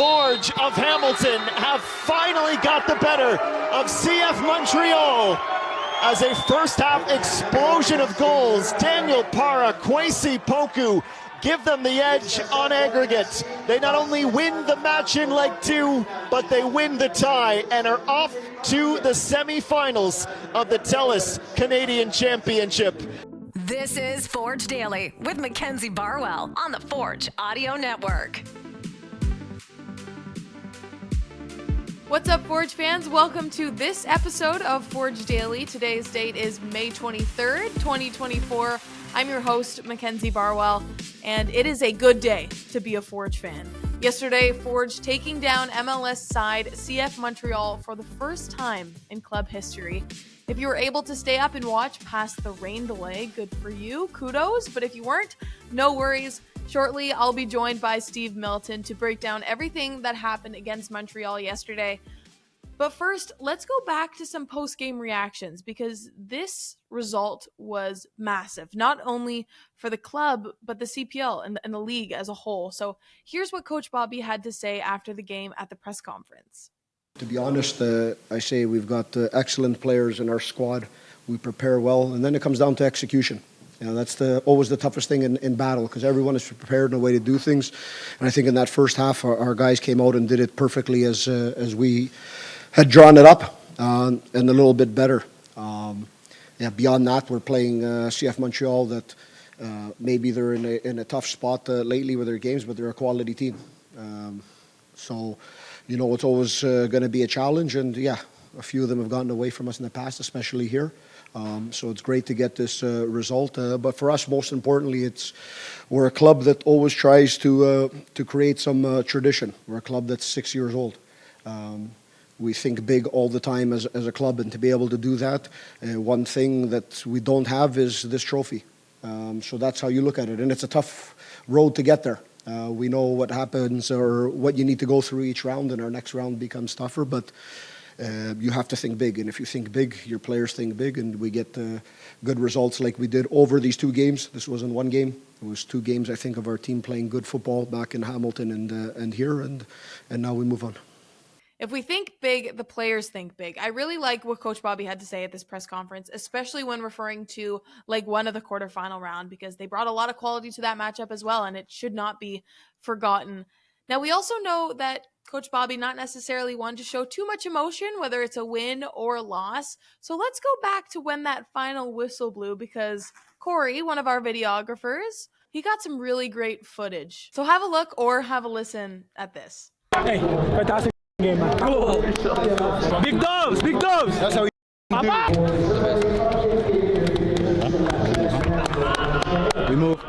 Forge of Hamilton have finally got the better of CF Montreal as a first half explosion of goals. Daniel Parra, Kwasi Poku give them the edge on aggregate. They not only win the match in leg 2, but they win the tie and are off to the semifinals of the TELUS Canadian Championship. This is Forge Daily with Mackenzie Barwell on the Forge Audio Network. What's up, Forge fans? Welcome to this episode of Forge Daily. Today's date is May 23rd, 2024. I'm your host, Mackenzie Barwell, and it is a good day to be a Forge fan. Yesterday, Forge taking down MLS side CF Montreal for the first time in club history. If you were able to stay up and watch past the rain delay, good for you, kudos. But if you weren't, no worries. Shortly, I'll be joined by Steve Milton to break down everything that happened against Montreal yesterday. But first, let's go back to some post-game reactions because this result was massive, not only for the club, but the CPL and the league as a whole. So here's what Coach Bobby had to say after the game at the press conference. To be honest, I say we've got excellent players in our squad. We prepare well, and then it comes down to execution. You know, that's always the toughest thing in battle because everyone is prepared in a way to do things. And I think in that first half, our guys came out and did it perfectly as we had drawn it up and a little bit better. Beyond that, we're playing CF Montreal that maybe they're in a tough spot lately with their games, but they're a quality team. So, you know, it's always going to be a challenge. And, yeah, a few of them have gotten away from us in the past, especially here. So it's great to get this result. But for us, most importantly, we're a club that always tries to create some tradition. We're a club that's 6 years old. We think big all the time as a club, and to be able to do that, one thing that we don't have is this trophy. So that's how you look at it. And it's a tough road to get there. We know what happens or what you need to go through each round, and our next round becomes tougher. But you have to think big, and if you think big, your players think big, and we get good results like we did over these two games. This wasn't one game; it was two games, I think, of our team playing good football back in Hamilton and here, and now we move on. If we think big, the players think big. I really like what Coach Bobby had to say at this press conference, especially when referring to leg 1 of the quarterfinal round, because they brought a lot of quality to that matchup as well, and it should not be forgotten. Now, we also know that Coach Bobby not necessarily wanted to show too much emotion, whether it's a win or a loss. So let's go back to when that final whistle blew, because Corey, one of our videographers, he got some really great footage. So have a look or have a listen at this. Hey, fantastic game, man. Cool. Big doves, big doves. That's how we We move.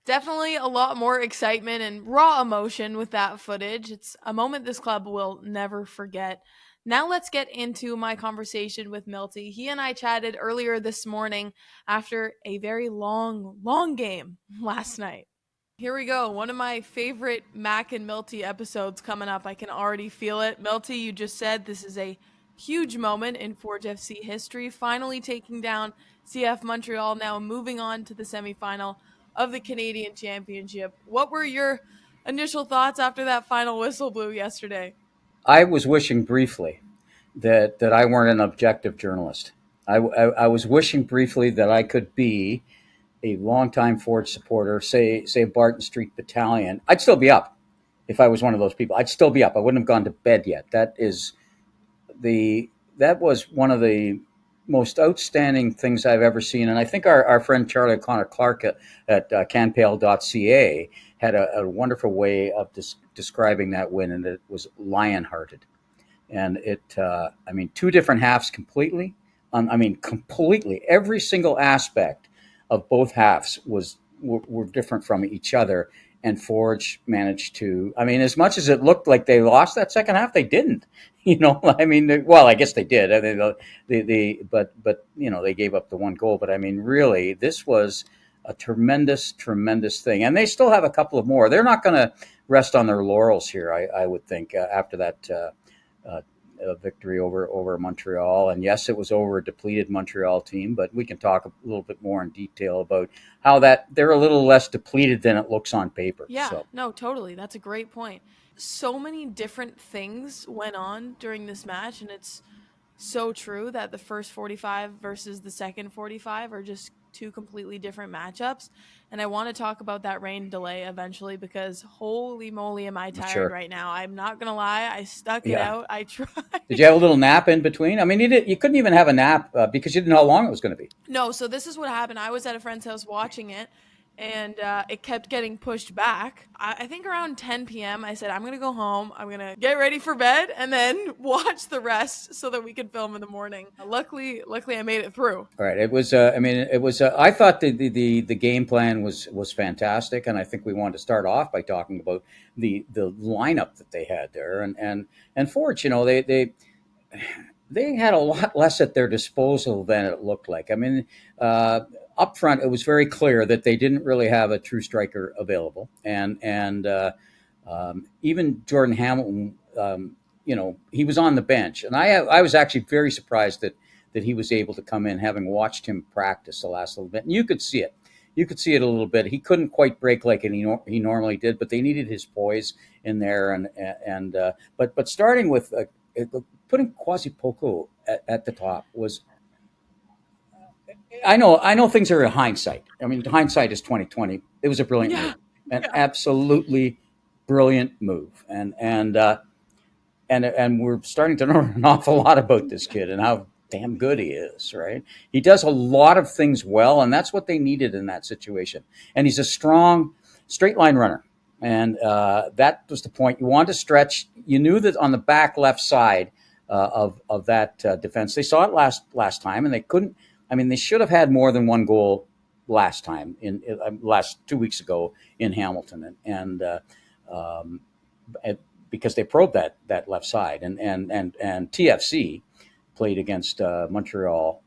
Definitely a lot more excitement and raw emotion with that footage. It's a moment this club will never forget. Now let's get into my conversation with Milty. He and I chatted earlier this morning after a very long game last night. Here we go. One of my favorite Mac and Milty episodes coming up. I can already feel it. Milty, you just said this is a huge moment in Forge FC history. Finally taking down CF Montreal, now moving on to the semifinal of the Canadian Championship. What were your initial thoughts after that final whistle blew yesterday? I was wishing briefly that I weren't an objective journalist. I was wishing briefly that I could be a longtime Forge supporter, say Barton Street Battalion. I'd still be up if I was one of those people. I'd still be up. I wouldn't have gone to bed yet. That was one of the most outstanding things I've ever seen. And I think our friend Charlie O'Connor Clark at canpale.ca had a wonderful way of describing that win, and it was lion-hearted. And two different halves completely. Completely. Every single aspect of both halves were different from each other. And Forge managed to, as much as it looked like they lost that second half, they didn't. Well, I guess they did. But they gave up the one goal. But really, this was a tremendous thing. And they still have a couple of more. They're not going to rest on their laurels here, I would think, after that victory over Montreal. And yes, it was over a depleted Montreal team, but we can talk a little bit more in detail about how that they're a little less depleted than it looks on paper. Yeah, So. no, totally. That's a great point. So many different things went on during this match, and it's so true that the first 45 versus the second 45 are just two completely different matchups. And I want to talk about that rain delay eventually, because holy moly am I tired Sure. right now. I'm not going to lie. I stuck it Yeah. out. I tried. Did you have a little nap in between? I mean, you couldn't even have a nap because you didn't know how long it was going to be. No, so this is what happened. I was at a friend's house watching it, and it kept getting pushed back. I think around 10 p.m. I said, I'm going to go home. I'm going to get ready for bed and then watch the rest so that we could film in the morning. Luckily, I made it through. All right. It was. I thought the game plan was fantastic, and I think we wanted to start off by talking about the lineup that they had there, and Forge. You know, they had a lot less at their disposal than it looked like. I mean, up front, it was very clear that they didn't really have a true striker available, and even Jordan Hamilton, he was on the bench, and I was actually very surprised that he was able to come in, having watched him practice the last little bit, and you could see it. You could see it a little bit. He couldn't quite break like he normally did, but they needed his poise in there, but starting with putting Kwasi Poku at the top was. I know things are in hindsight. I mean, hindsight is 2020. It was a brilliant move, an absolutely brilliant move, and we're starting to learn an awful lot about this kid and how damn good he is. Right? He does a lot of things well, and that's what they needed in that situation. And he's a strong straight line runner, and that was the point. You wanted to stretch. You knew that on the back left side of that defense, they saw it last time, and they couldn't. I mean, they should have had more than one goal last time last 2 weeks ago in Hamilton, and because they probed that left side, and TFC played against Montreal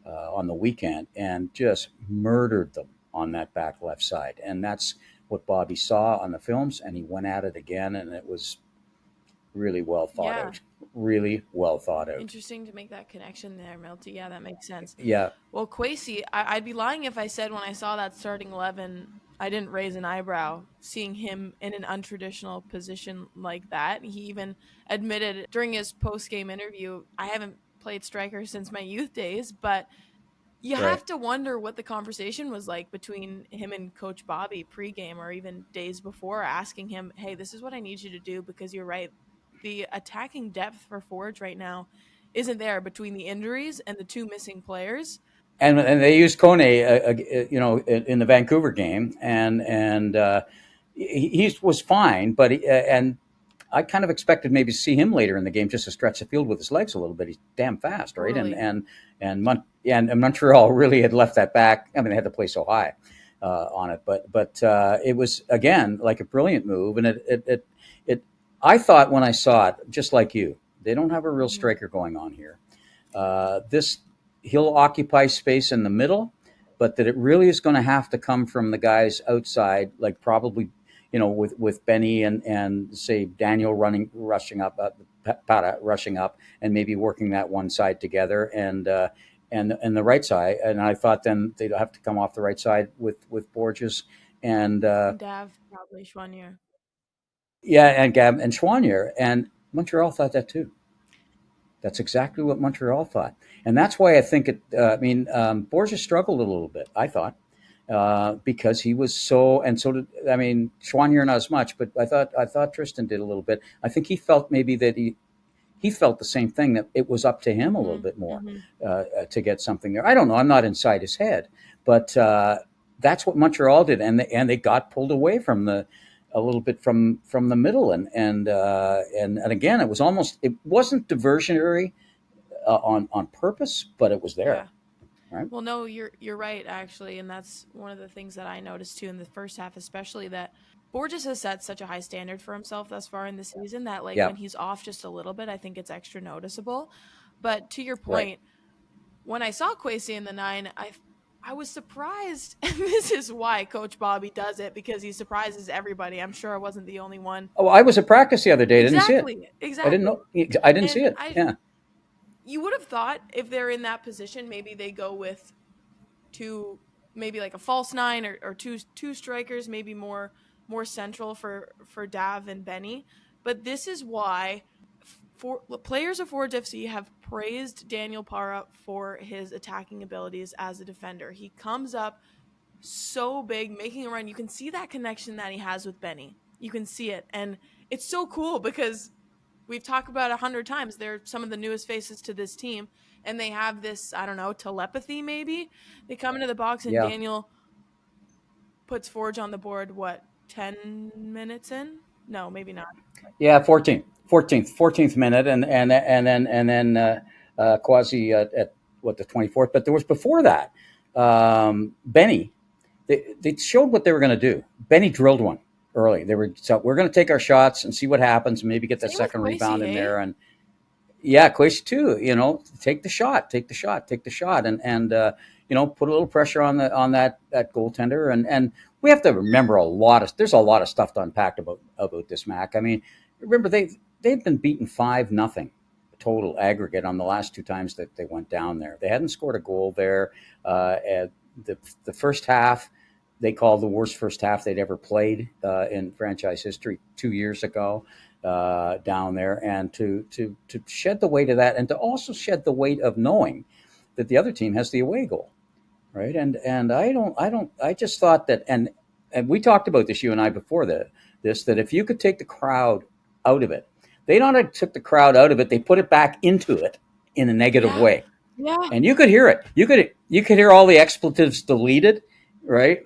on the weekend and just murdered them on that back left side, and that's what Bobby saw on the films, and he went at it again, and it was really well thought out. Really well thought out. Interesting to make that connection there, Milty. Yeah, that makes sense. Yeah. Well, Kwasi, I'd be lying if I said when I saw that starting 11, I didn't raise an eyebrow seeing him in an untraditional position like that. He even admitted during his post-game interview, I haven't played striker since my youth days, but you have to wonder what the conversation was like between him and Coach Bobby pregame or even days before, asking him, hey, this is what I need you to do, because you're right. The attacking depth for Forge right now isn't there between the injuries and the two missing players. And they used Kone, in the Vancouver game, and he was fine, but and I kind of expected maybe to see him later in the game just to stretch the field with his legs a little bit. He's damn fast, right? Totally. And Montreal really had left that back. I mean, they had to play so high on it, but it was again like a brilliant move, and it. I thought when I saw it, just like you, they don't have a real striker going on here. He'll occupy space in the middle, but that it really is going to have to come from the guys outside, like probably, with Benny and say Daniel rushing up, Parra rushing up, and maybe working that one side together, and the right side. And I thought then they'd have to come off the right side with Borges and Dav, probably Chouanier. Yeah, and Gab and Chouanier, and Montreal thought that too. That's exactly what Montreal thought, and that's why I think it. Borges struggled a little bit, I thought, because he was so did. I mean, Chouanier not as much, but I thought Tristan did a little bit. I think he felt maybe that he felt the same thing, that it was up to him a little bit more to get something there. I don't know. I'm not inside his head, but that's what Montreal did, and they got pulled away from a little bit from the middle, and again, it wasn't diversionary on purpose, but it was there. Yeah. Right? Well, no, you're right actually, and that's one of the things that I noticed too in the first half, especially that Borges has set such a high standard for himself thus far in the season that when he's off just a little bit, I think it's extra noticeable. But to your point, when I saw Kwasi in the 9, I was surprised, and this is why Coach Bobby does it, because he surprises everybody. I'm sure I wasn't the only one. Oh, I was at practice the other day. I didn't see it. Exactly. I didn't know. I didn't see it. Yeah. You would have thought if they're in that position, maybe they go with two, maybe like a false nine or two strikers, maybe more central for Dav and Benny. But this is why players of Forge FC have praised Daniel Parra for his attacking abilities as a defender. He comes up so big, making a run. You can see that connection that he has with Benny. You can see it. And it's so cool because we've talked about 100 times. They're some of the newest faces to this team. And they have this, I don't know, telepathy maybe. They come into the box and Yeah. Daniel puts Forge on the board, 10 minutes in? No, maybe not. Yeah, 14th minute, and then Kwasi at what, the 24th. But there was before that, Benny. They showed what they were going to do. Benny drilled one early. We're going to take our shots and see what happens. Maybe get that second rebound in there. And yeah, Kwasi too. Take the shot, and put a little pressure on that goaltender. And we have to remember there's a lot of stuff to unpack about this, Mac. I mean, remember they've been beaten 5-0 total aggregate on the last 2 times that they went down there. They hadn't scored a goal there. The first half, they called the worst first half they'd ever played in franchise history 2 years ago down there. And to shed the weight of that, and to also shed the weight of knowing that the other team has the away goal, right? And I just thought that, and we talked about this, you and I, before that if you could take the crowd out of it, they not only took the crowd out of it, they put it back into it in a negative way. Yeah. And you could hear it. You could hear all the expletives deleted, right?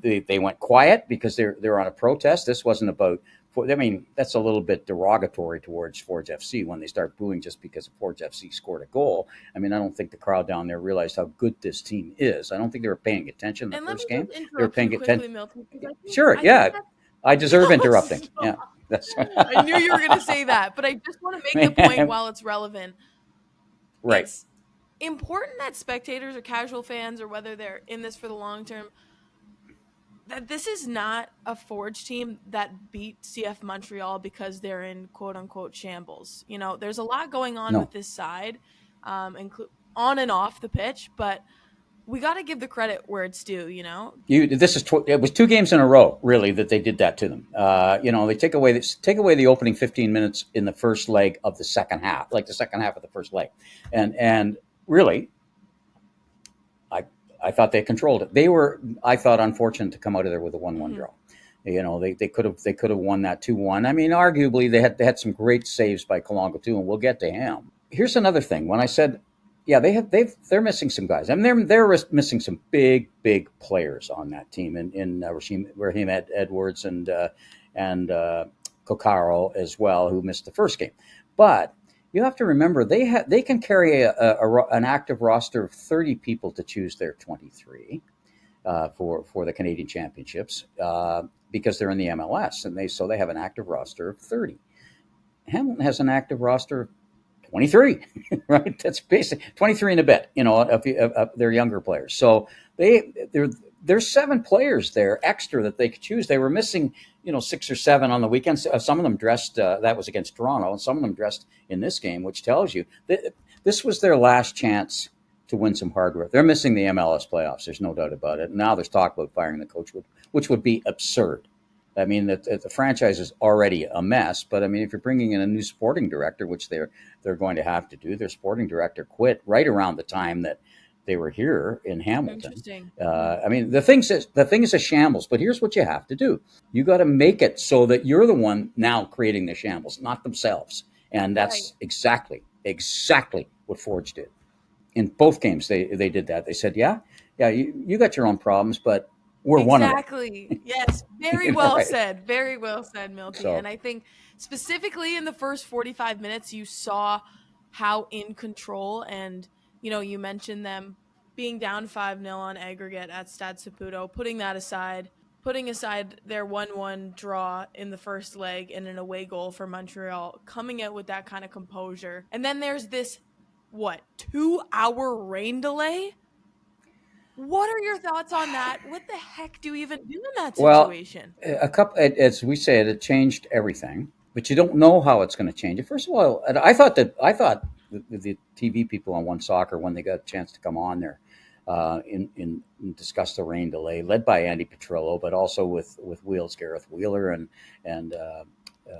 They went quiet because they're on a protest. This wasn't about. I mean, that's a little bit derogatory towards Forge FC when they start booing just because Forge FC scored a goal. I mean, I don't think the crowd down there realized how good this team is. I don't think they were paying attention in the first game. They were paying attention. Sure, yeah. I deserve interrupting. Yeah. I knew you were going to say that, but I just want to make the point while it's relevant. Right. It's important that spectators or casual fans, or whether they're in this for the long term, that this is not a Forge team that beat CF Montreal because they're in quote unquote shambles. There's a lot going on with this side, on and off the pitch, but we got to give the credit where it's due. It was 2 games in a row, really, that they did that to them. They take away the opening 15 minutes in the first leg of the second half, like the second half of the first leg, and really, I thought they controlled it. They were, I thought, unfortunate to come out of there with a 1-1 draw. They could have won that 2-1. I mean, arguably they had some great saves by Kalongo too, and we'll get to him. Here's another thing. When I said, yeah, they're missing some guys. I mean, they're missing some big players on that team in Raheem Edwards and Kokaro as well, who missed the first game. But you have to remember they can carry an active roster of 30 people to choose their 23 for the Canadian Championships because they're in the MLS, and they have an active roster of 30. Hamilton has an active roster of 23, right? That's basic 23 and a bit, of their younger players. So there's 7 players there extra that they could choose. They were missing, 6 or 7 on the weekends. Some of them dressed, that was against Toronto, and some of them dressed in this game, which tells you that this was their last chance to win some hardware. They're missing the MLS playoffs. There's no doubt about it. Now there's talk about firing the coach, which would be absurd. I mean, the franchise is already a mess, but I mean, if you're bringing in a new sporting director, which they're going to have to do, their sporting director quit right around the time that they were here in Hamilton. Interesting. I mean, the thing is a shambles, but here's what you have to do. You got to make it so that you're the one now creating the shambles, not themselves. And that's exactly what Forge did. In both games, they did that. They said, yeah, you got your own problems, but we're one of them. Exactly. Yes. Very well Right. said. Very well said, Milty. So- And I think specifically in the first 45 minutes, you saw how in control, and, you mentioned them being down 5-0 on aggregate at Stade Saputo, putting aside their 1-1 draw in the first leg and an away goal for Montreal, coming out with that kind of composure. And then there's this, 2-hour rain delay? What are your thoughts on that? What the heck do you even do in that Well, situation? a couple, as we said, it changed everything, but you don't know how it's going to change it. First of all, I thought the TV people on One Soccer, when they got a chance to come on there, in discuss the rain delay, led by Andy Petrillo, but also with Wheels Gareth Wheeler and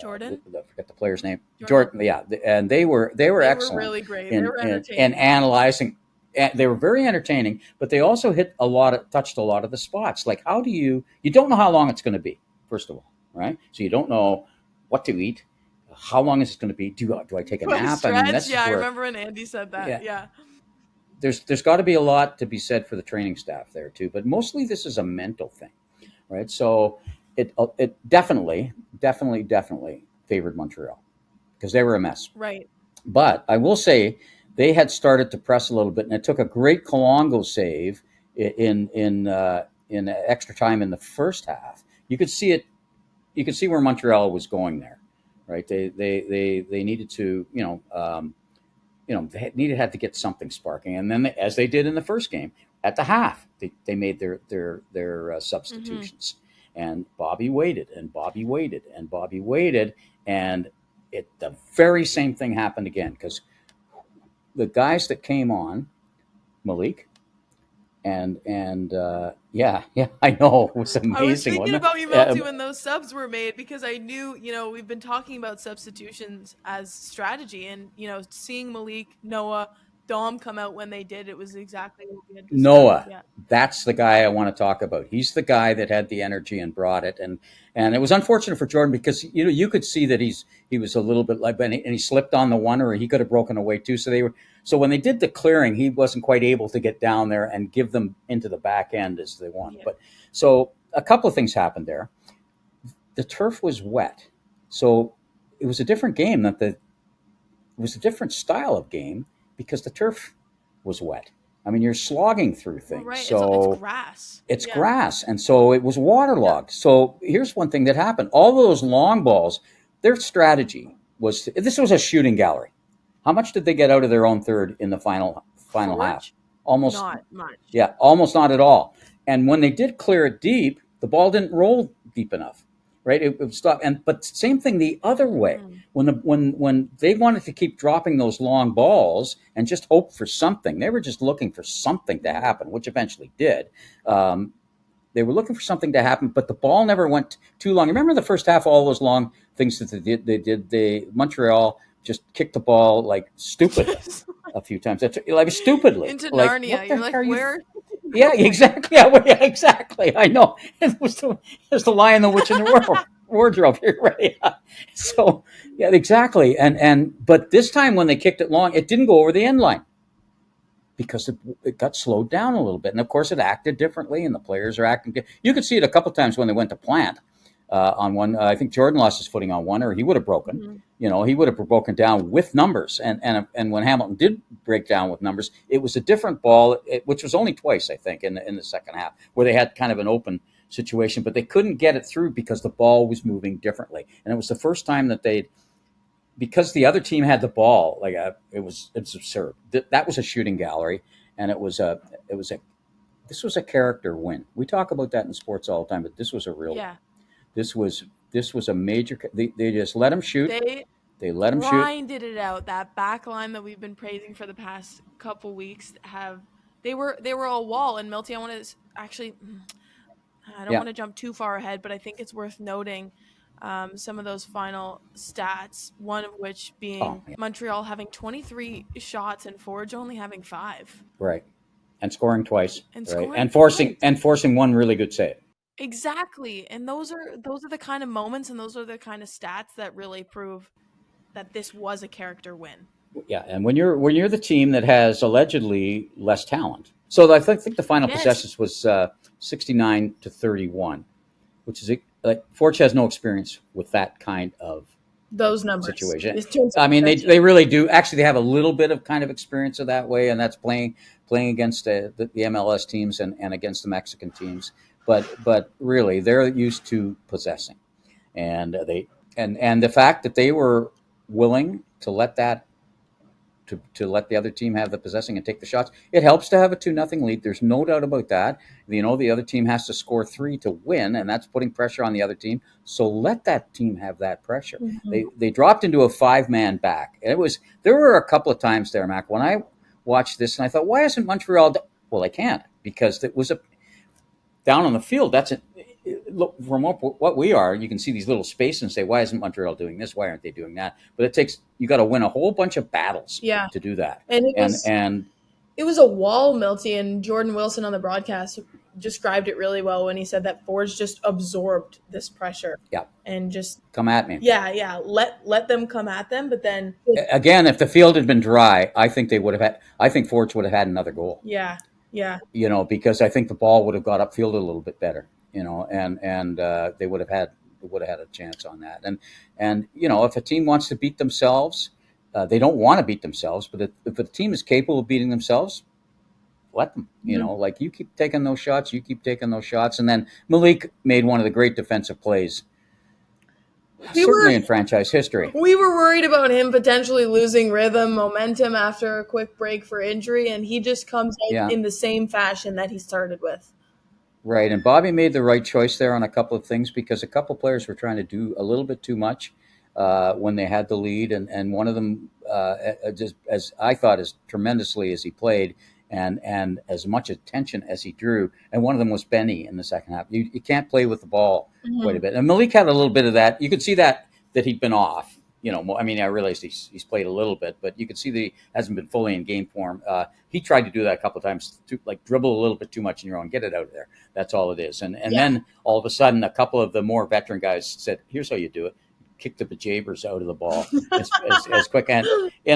Jordan? I forget the player's name, Jordan. Jordan. Yeah, and they were They were excellent really great. They in were in, entertaining. in analyzing. They were very entertaining, but they also touched a lot of the spots. Like, how do you don't know how long it's going to be, first of all, right? So you don't know what to eat, how long is it going to be? Do I take a Do I nap? I mean, stretch? that's Yeah, I where, remember when Andy said that. yeah, Yeah. there's got to be a lot to be said for the training staff there too. But mostly this is a mental thing, right? So it definitely favored Montreal because they were a mess. Right. But I will say they had started to press a little bit, and it took a great Colongo save in extra time in the first half. You could see it. You could see where Montreal was going there, right? They needed to had to get something sparking, and then as they did in the first game at the half, they made their Hmm. substitutions, and Bobby waited, and Bobby waited, and Bobby waited, and the very same thing happened again because the guys that came on, Malik, and yeah, I know it was I was amazing, thinking wasn't about you, it? Melty, when those subs were made because I knew, we've been talking about substitutions as strategy and, seeing Malik, Noah, Dom come out when they did, it was exactly what we had discussed. Noah, Yeah. that's the guy I want to talk about. He's the guy that had the energy and brought it, and it was unfortunate for Jordan because you could see that he was a little bit like, and he slipped on the one, or he could have broken away too. So when they did the clearing, he wasn't quite able to get down there and give them into the back end as they wanted. Yeah. But so a couple of things happened there. The turf was wet, so it was a different game. It was a different style of game because the turf was wet. I mean, you're slogging through Well, things. right. It's So grass. it's Yeah. grass. And so it was Yeah. waterlogged. So here's one thing that happened. All those long balls, their strategy was this was a shooting gallery. How much did they get out of their own third in the final half? Forge? Almost, Not much. yeah, almost not at all. And when they did clear it deep, the ball didn't roll deep enough, right? It would stop. But same thing the other way. Mm. When they wanted to keep dropping those long balls and just hope for something, they were just looking for something to happen, which eventually did. Um, they were looking for something to happen, but the ball never went too long. Remember the first half, all those long things that they Montreal just kicked the ball like stupidly a few times. That's like stupidly. Into Like, Narnia. what the You're heck like, are you? where? Yeah, exactly. Yeah, well, yeah, exactly. I know. It was the Lion, the Witch, and the Wardrobe. You're right. Yeah. So yeah, exactly. But this time when they kicked it long, it didn't go over the end line because it got slowed down a little bit, and of course it acted differently, and the players are acting. You could see it a couple times when they went to plant on one. I think Jordan lost his footing on one, or he would have broken. Mhm. He would have broken down with numbers. And when Hamilton did break down with numbers, it was a different ball, which was only twice, I think, in the second half, where they had kind of an open situation, but they couldn't get it through because the ball was moving differently, and it was the first time that because the other team had the ball, it's absurd. That was a shooting gallery, and this was a character win. We talk about that in sports all the time, but this was a real one. Yeah. This was a major. They just let him shoot. They They let him shoot. grinded it out. That back line that we've been praising for the past couple weeks they were a wall. And Milty, I want to actually, I don't Yeah. want to jump too far ahead, but I think it's worth noting some of those final stats. One of which Oh, being yeah. Montreal having 23 shots and Forge only having 5. Right. And scoring twice. And Right. scoring And forcing twice. and forcing one really good save. Exactly. And those are the kind of moments and those are the kind of stats that really prove that this was a character win. Yeah, and when you're the team that has allegedly less talent, so I think the final Yes. possessions was 69-31, which is like Forge has no experience with that kind of Those numbers. situation. It's terms of I mean, they possession. really do. Actually, they have a little bit of kind of experience of that way, and that's playing against the MLS teams and against the Mexican teams. But really, they're used to possessing, and the fact that they were willing to let that to let the other team have the possessing and take the shots. It helps to have a 2-0 lead. There's no doubt about that. The other team has to score 3 to win, and that's putting pressure on the other team. So let that team have that pressure. Mm-hmm. They dropped into a 5-man back. There were a couple of times there, Mac, when I watched this and I thought, why isn't Montreal? Well, they can't, because it was down on the field. That's it. Look, from what we are, you can see these little spaces and say, why isn't Montreal doing this? Why aren't they doing that? But you got to win a whole bunch of battles to do that. And it was a wall, Milty, and Jordan Wilson on the broadcast described it really well when he said that Forge just absorbed this pressure. Yeah. And just come at me. Yeah. Let them come at them, but then again, if the field had been dry, I think Forge would have had another goal. Yeah. Because I think the ball would have got upfield a little bit better, and they would have had a chance on that. And if a team wants to beat themselves, they don't want to beat themselves, but if a team is capable of beating themselves, let them. Like you keep taking those shots, and then Malik made one of the great defensive plays. Certainly in franchise history. We were worried about him potentially losing rhythm, momentum after a quick break for injury, and he just comes out in the same fashion that he started with. Right, and Bobby made the right choice there on a couple of things, because a couple of players were trying to do a little bit too much when they had the lead, and one of them, just as I thought, as tremendously as he played, and as much attention as he drew, and one of them was Benny in the second half. You can't play with the ball quite a bit, and Malik had a little bit of that. You could see that he'd been off. I realized he's played a little bit, but you could see that he hasn't been fully in game form. He tried to do that a couple of times, to dribble a little bit too much in your own, get it out of there. That's all it is. And then all of a sudden, a couple of the more veteran guys said, "Here's how you do it: kick the bejabbers out of the ball as quick." And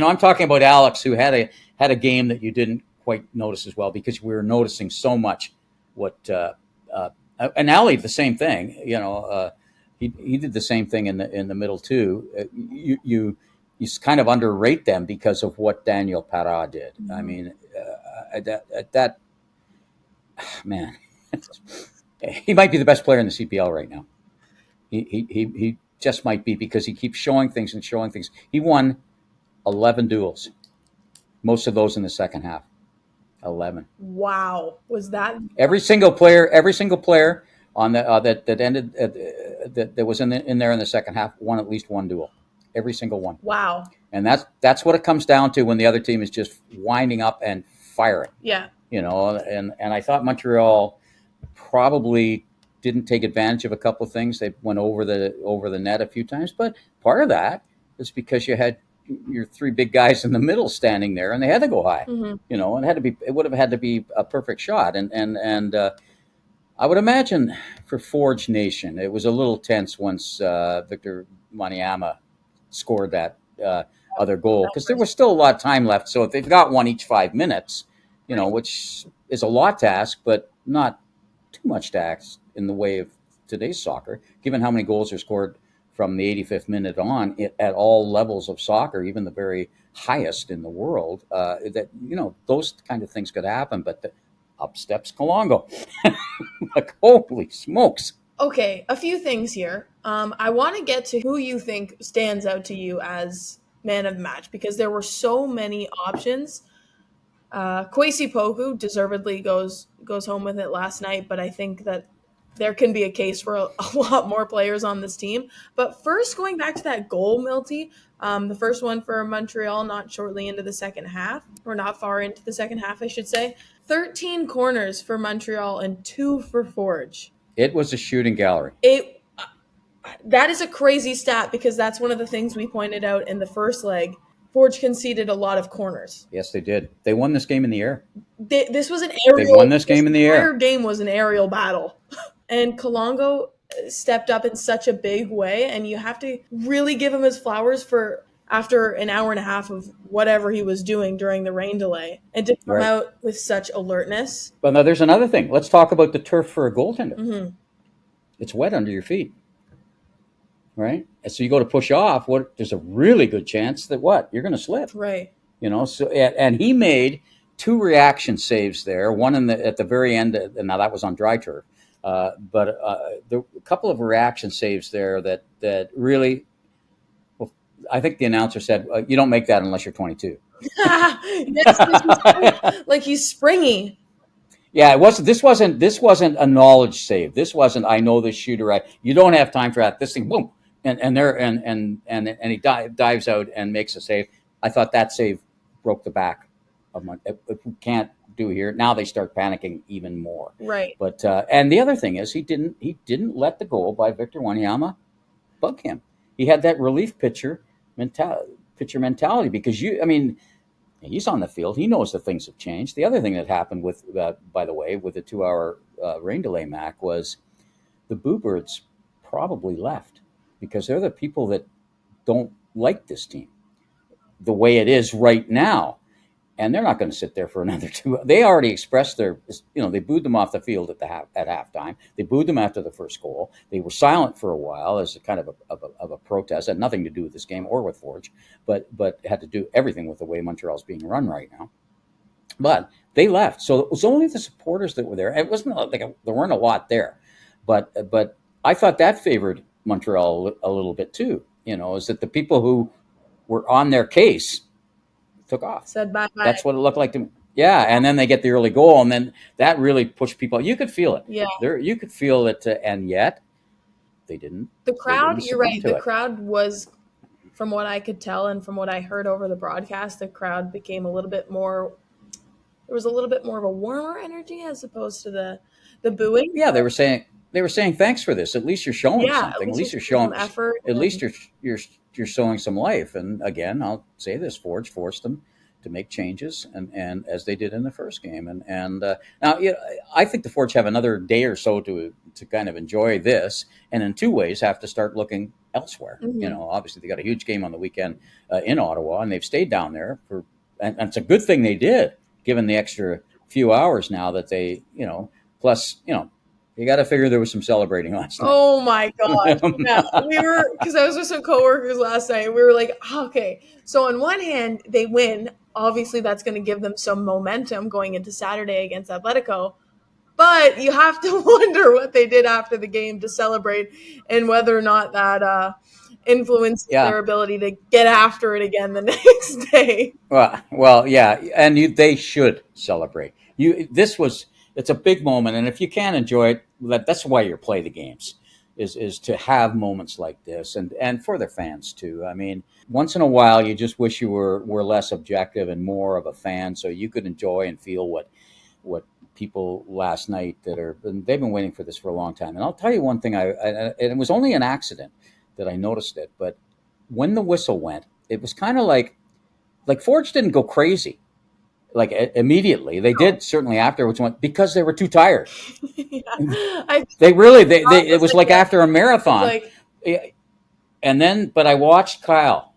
I'm talking about Alex, who had a game that you didn't quite notice as well, because we were noticing so much and Ali the same thing. He did the same thing in the middle too. You kind of underrate them because of what Daniel Parra did. Mm-hmm. I mean, that man, he might be the best player in the CPL right now. He just might be, because he keeps showing things. He won 11 duels, most of those in the second half. 11. Wow, was that every single player on the that ended that was in there in the second half won at least one duel, every single one. Wow. And that's what it comes down to when the other team is just winding up and firing. Yeah. And I thought Montreal probably didn't take advantage of a couple of things. They went over the net a few times, but part of that is because you had your 3 big guys in the middle standing there, and they had to go high. Mm-hmm. And it would have had to be a perfect shot. And I would imagine for Forge Nation, it was a little tense once Victor Wanyama scored that other goal, because there was still a lot of time left. So if they've got one each 5 minutes, which is a lot to ask, but not too much to ask in the way of today's soccer, given how many goals are scored from the 85th minute on at all levels of soccer, even the very highest in the world, that, those kind of things could happen. But up steps Kalongo. Like, holy smokes. Okay, a few things here. I want to get to who you think stands out to you as man of the match, because there were so many options. Kwasi Poku deservedly goes home with it last night, but I think that there can be a case for a lot more players on this team. But first, going back to that goal, Milty, the first one for Montreal, not shortly into the second half, or not far into the second half, I should say. 13 corners for Montreal and 2 for Forge. It was a shooting gallery. That is a crazy stat, because that's one of the things we pointed out in the first leg. Forge conceded a lot of corners. Yes, they did. They won this game in the air. This was an aerial. They won this game in the air. The entire game was an aerial battle. And Kalongo stepped up in such a big way, and you have to really give him his flowers for after an hour and a half of whatever he was doing during the rain delay, and to come out with such alertness. But now there's another thing. Let's talk about the turf for a goaltender. Mm-hmm. It's wet under your feet, right? And so you go to push off. There's a really good chance that you're going to slip, right? So and he made 2 reaction saves there. One at the very end, and now that was on dry turf. But there were a couple of reaction saves there that really, well, I think the announcer said, "You don't make that unless you're 22." Yes, like he's springy. Yeah, it wasn't. This wasn't a knowledge save. This wasn't. I know this shooter. You don't have time for that. This thing, boom, and he dives out and makes a save. I thought that save broke the back of my. If we can't do here now, they start panicking even more. Right. But and the other thing is, he didn't let the goal by Victor Wanyama bug him. He had that relief pitcher mentality because he's on the field. He knows that things have changed. The other thing that happened with, by the way, with the 2-hour rain delay, Mac, was the Boo Birds probably left because they're the people that don't like this team the way it is right now. And they're not going to sit there for another 2. They already expressed their, they booed them off the field at halftime. They booed them after the first goal. They were silent for a while as a kind of a protest. It had nothing to do with this game or with Forge, but had to do everything with the way Montreal's being run right now. But they left, so it was only the supporters that were there. It wasn't like there weren't a lot there, but I thought that favored Montreal a little bit too. Is that the people who were on their case took off. Said bye-bye. That's what it looked like to me. Yeah, and then they get the early goal, and then that really pushed people. You could feel it. Yeah. You could feel it, and yet they didn't. The crowd, you're right. The it. crowd was, from what I could tell and from what I heard over the broadcast, the crowd became a little bit more. There was a little bit more of a warmer energy as opposed to the booing. Yeah, they were saying thanks for this. At least you're showing something. At least you're showing some effort. At least you're showing some life. And again, I'll say this: Forge forced them to make changes, and as they did in the first game. And now, I think the Forge have another day or so to kind of enjoy this, and in 2 ways have to start looking elsewhere. Mm-hmm. Obviously they got a huge game on the weekend in Ottawa, and they've stayed down there and it's a good thing they did, given the extra few hours now that they, plus, you got to figure there was some celebrating last night. Oh my God. Yeah, because I was with some coworkers last night. We were like, okay. So on one hand, they win. Obviously, that's going to give them some momentum going into Saturday against Atletico. But you have to wonder what they did after the game to celebrate and whether or not that influenced their ability to get after it again the next day. Well, yeah, and they should celebrate. It's a big moment, and if you can't enjoy it, that's why you play the games, is to have moments like this, and for their fans too. I mean, once in a while, you just wish you were less objective and more of a fan, so you could enjoy and feel what people last night they've been waiting for this for a long time. And I'll tell you one thing, and it was only an accident that I noticed it, but when the whistle went, it was kind of like Forge didn't go crazy. Like immediately, they did certainly afterwards because they were too tired. It was like after a marathon. But I watched Kyle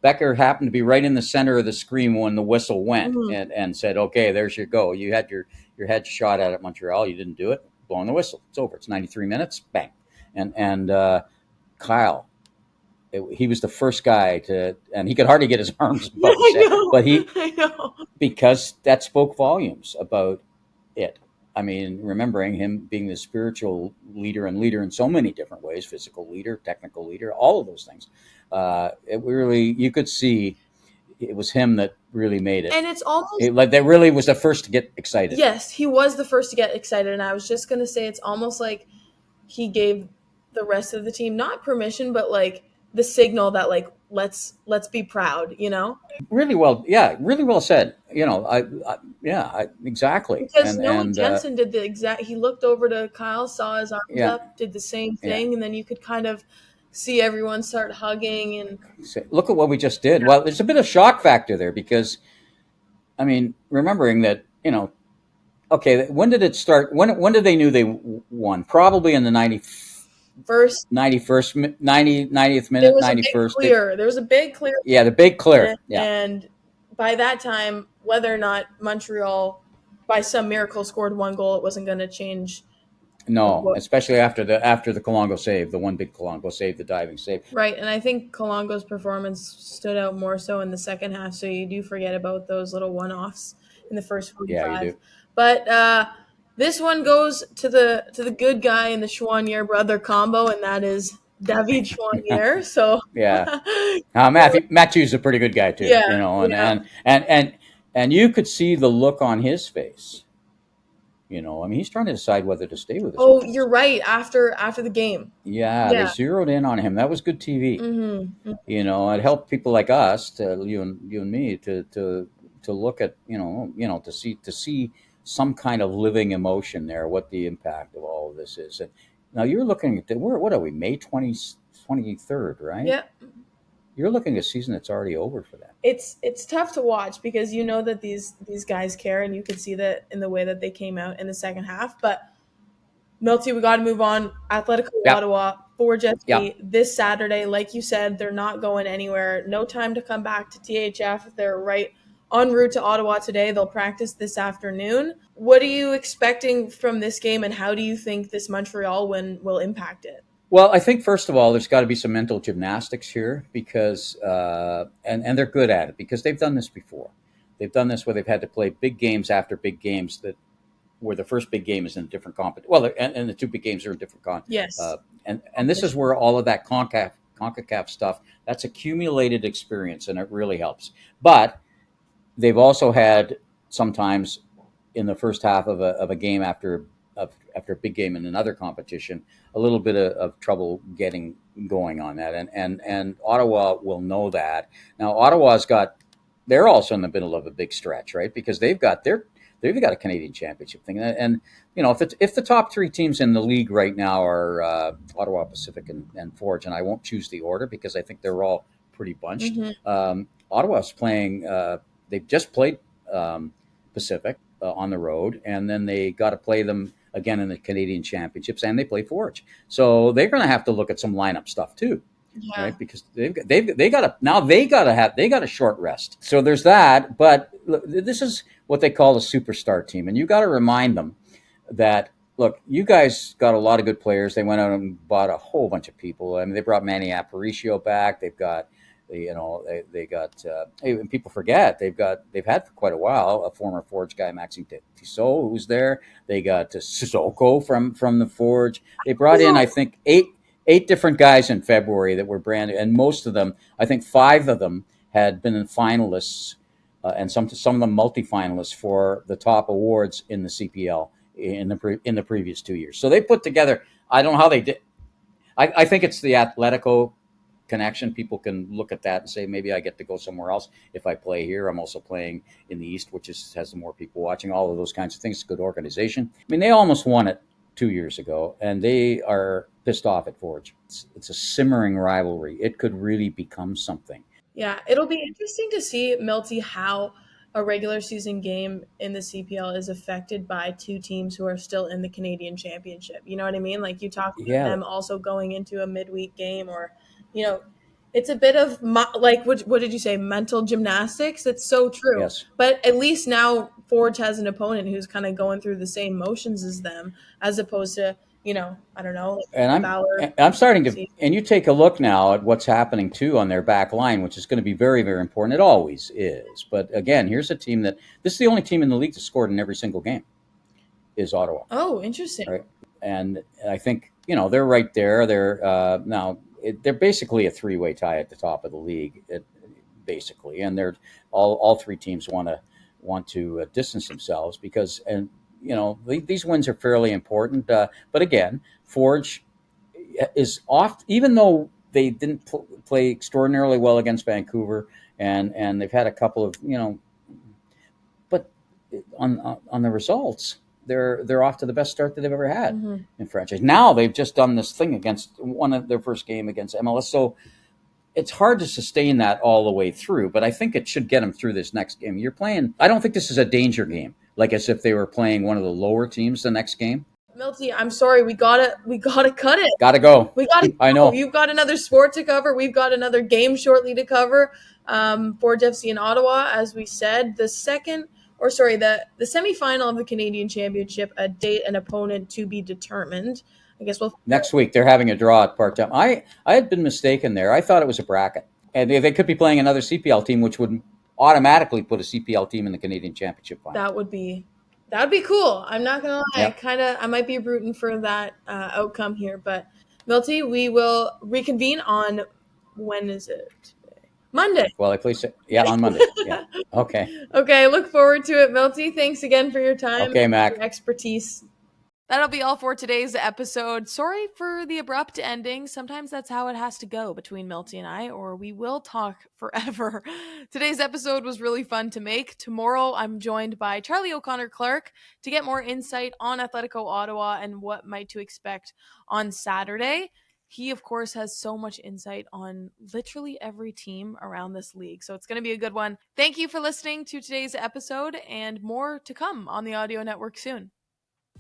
Becker happened to be right in the center of the screen when the whistle went, and said, "Okay, there's your go. You had your head shot at Montreal. You didn't do it. Blowing the whistle. It's over. It's 93 minutes. Bang." And Kyle. He was the first guy and he could hardly get his arms above his head, but because that spoke volumes about it. I mean, remembering him being the spiritual leader and leader in so many different ways, physical leader, technical leader, all of those things. It really, you could see it was him that really made it. And it's almost like that really was the first to get excited. Yes, he was the first to get excited. And I was just going to say, it's almost like he gave the rest of the team, not permission, but like, the signal that let's be proud, Really well, yeah, really well said. Exactly. Because Jensen did the exact. He looked over to Kyle, saw his arms up, did the same thing, and then you could kind of see everyone start hugging and look at what we just did. Well, there's a bit of shock factor there because, I mean, remembering that okay, when did it start? When did they knew they won? Probably in the 90th minute, 91st. There was a big clear. Yeah, the big clear. And by that time, whether or not Montreal, by some miracle, scored 1 goal, it wasn't going to change. No, especially after the Colongo save, the one big Colongo save, the diving save. Right, and I think Colongo's performance stood out more so in the second half, so you do forget about those little one-offs in the first 45. Yeah, you do. But this one goes to the good guy in the Chouanier brother combo, and that is David Choinière. So Yeah. Matthew's a pretty good guy too, yeah, and, yeah. and you could see the look on his face. I mean, he's trying to decide whether to stay with this Oh, you're organization. right. After the game. Yeah, they Yeah. zeroed in on him. That was good TV. Mm-hmm. It helped people like us, you and me, to look at, to see some kind of living emotion there, what the impact of all of this is. And now you're looking at what are we, May 23rd, right? Yeah. You're looking at a season that's already over for that. It's tough to watch because you know that these guys care, and you could see that in the way that they came out in the second half. But Milty, we got to move on. Atletico Yeah, Ottawa, Forge yeah. FC this Saturday. Like you said, they're not going anywhere. No time to come back to THF. They're right en route to Ottawa today. They'll practice this afternoon. What are you expecting from this game, and how do you think this Montreal win will impact it? Well, I think first of all, there's got to be some mental gymnastics here because, and they're good at it because they've done this before. They've done this where they've had to play big games after big games where the first big game is in a different competition. Well, and the two big games are in different Yes. and this is where all of that CONCACAF stuff, that's accumulated experience, and it really helps. But they've also had sometimes in the first half of a game after a big game in another competition, a little bit of trouble getting going on that, and Ottawa will know that. Now they're also in the middle of a big stretch, right? Because they've got a Canadian Championship thing, and if the top three teams in the league right now are Ottawa, Pacific, and Forge, and I won't choose the order because I think they're all pretty bunched. Mm-hmm. Ottawa's playing. They've just played Pacific on the road, and then they got to play them again in the Canadian Championships, and they play Forge. So they're going to have to look at some lineup stuff too, Yeah. right? Because they got a short rest. So there's that. But look, this is what they call a superstar team, and you got to remind them that. Look, you guys got a lot of good players. They went out and bought a whole bunch of people. I mean, they brought Manny Aparicio back. They've got they got and people forget they've had for quite a while a former Forge guy, Maxime Tissot, who's there. They got Sissoko from the Forge. They brought in, I think, eight different guys in February that were brand new, and most of them, I think 5 of them had been in finalists, and some of them multi-finalists for the top awards in the CPL in the previous 2 years. So they put together. I don't know how they did. I think it's the Atletico connection. People can look at that and say, maybe I get to go somewhere else if I play here. I'm also playing in the East, which has more people watching. All of those kinds of things. It's a good organization. I mean, they almost won it 2 years ago, and they are pissed off at Forge. It's a simmering rivalry. It could really become something. Yeah, it'll be interesting to see, Milty, how a regular season game in the CPL is affected by two teams who are still in the Canadian Championship. You know what I mean? Like you talk about Yeah. them also going into a midweek game, or, it's a bit of like what did you say? Mental gymnastics. It's so true. Yes. But at least now Forge has an opponent who's kind of going through the same motions as them, as opposed to I don't know. And Valor. I'm starting to, and you take a look now at what's happening too on their back line, which is going to be very, very important. It always is. But again, here's a team this is the only team in the league that scored in every single game is Ottawa. Oh, interesting. Right. And I think, they're right there. They're basically a 3-way tie at the top of the league, basically. And they're all 3 teams want to distance themselves because, these wins are fairly important. But again, Forge is off, even though they didn't play extraordinarily well against Vancouver, and they've had a couple of, but on the results, they're off to the best start that they've ever had in franchise. Now they've just done this thing against one of their first game against MLS. So it's hard to sustain that all the way through, but I think it should get them through this next game. You're playing, I don't think this is a danger game, like as if they were playing one of the lower teams the next game. Milty, I'm sorry, we gotta cut it. Gotta go. We gotta go. I know. You've got another sport to cover. We've got another game shortly to cover. Forge FC in Ottawa, as we said, the semifinal of the Canadian Championship, a date and opponent to be determined. I guess next week they're having a draw at part-time. I had been mistaken there. I thought it was a bracket, and they could be playing another CPL team, which would automatically put a CPL team in the Canadian Championship final. That would be cool. I'm not gonna lie. Yep. I might be rooting for that outcome here, but Milty, we will reconvene on, when is it? Monday. Well, please say, yeah, on Monday. Yeah. Okay. Okay, look forward to it, Milty. Thanks again for your time Okay, and Mac. your expertise. That'll be all for today's episode. Sorry for the abrupt ending. Sometimes that's how it has to go between Milty and I, or we will talk forever. Today's episode was really fun to make. Tomorrow, I'm joined by Charlie O'Connor-Clark to get more insight on Atletico Ottawa and what might to expect on Saturday. He, of course, has so much insight on literally every team around this league, so it's going to be a good one. Thank you for listening to today's episode, and more to come on the Audio Network soon.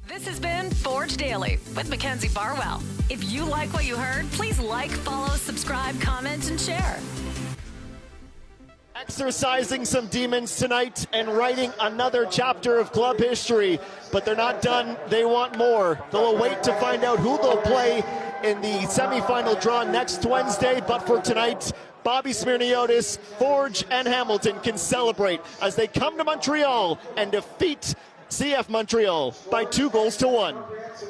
This has been Forge Daily with Mackenzie Barwell. If you like what you heard, please like, follow, subscribe, comment, and share. Exercising some demons tonight and writing another chapter of club history, but they're not done. They want more. They'll await to find out who they'll play in the semifinal draw next Wednesday, but for tonight, Bobby Smirniotis, Forge, and Hamilton can celebrate as they come to Montreal and defeat CF Montreal by 2-1.